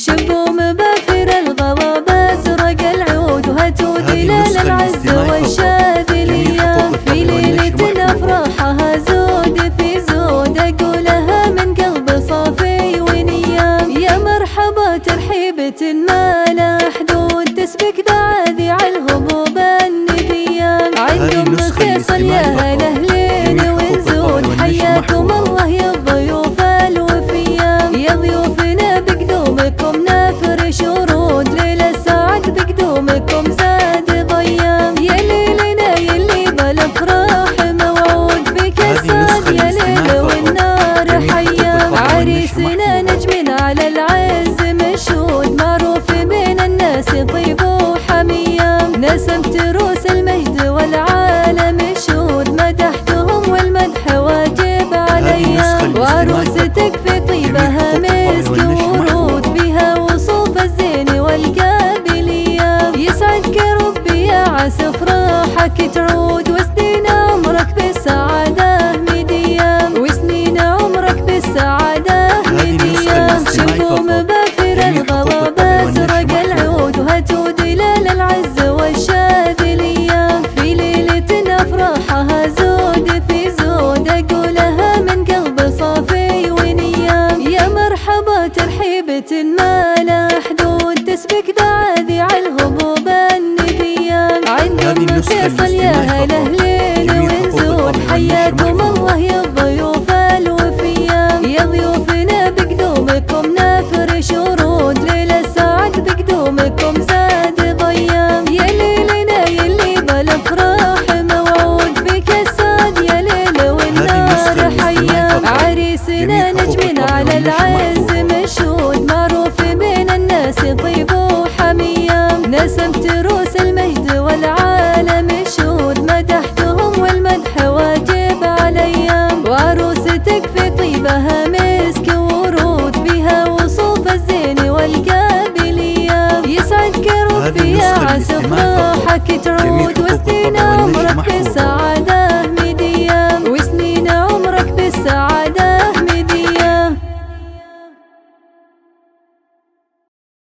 شبوا مباكر الغوابة سرق العود وهتود إلى العز والشاذلية في ليلة أفراحها زود في زود أقولها من قلب صافي ونية يا مرحبا ترحيبة ما لا حدود تسبق بعاذيع الهبوب الندية عندهم فيصل يا أهل أهلين ونزود حياكم الله يا الضيوف الوفية يا ضيوفنا بقدومكم نفرش ورود ليلة سعد بقدومكم زاد ضيام يا ليلنا يلي بالافراح موعود فيك السعد يا ليل والنار حيام عريسنا نجم على العز مشهود معروف بين الناس طيب وحميام نسمت روس المجد والعالم شهود مدحتهم والمدح واجب عليا وعروستك في طيبها مسك ورود فيها وصوف الزين والقابلية يسعدك ربي يا عسى افراحك تعود وسنين عمرك بالسعادة مدية وسنين عمرك بالسعادة مدية شبوا مباكر الغوابة سرق العود وهتود إلى العز والشاذلية في ليلة أفراحها زود في زود أقولها من قلب صافي ونية يا مرحبا ترحيبة ما لا حدود تسبق بعاذيع الهبوب الندية عندهم فيصل يا أهل أهلين ونزود حياكم الله يا الضيوف الوفية يا ضيوفنا بقدومكم نفرش ورود ليلة سعد بقدومكم زاد ضيام يا ليلنا يلي بالافراح موعود فيك السعد يا ليل والنار حيام عريسنا نجم على العز مشهود معروف بين الناس طيب وحميام نسمت روس المجد والعالم شهود مدحتهم والمدح واجب عليا وعروستك في طيبها مسك ورود فيها وصوف الزين والقابلية يسعدك ربي يا عسى افراحك تعود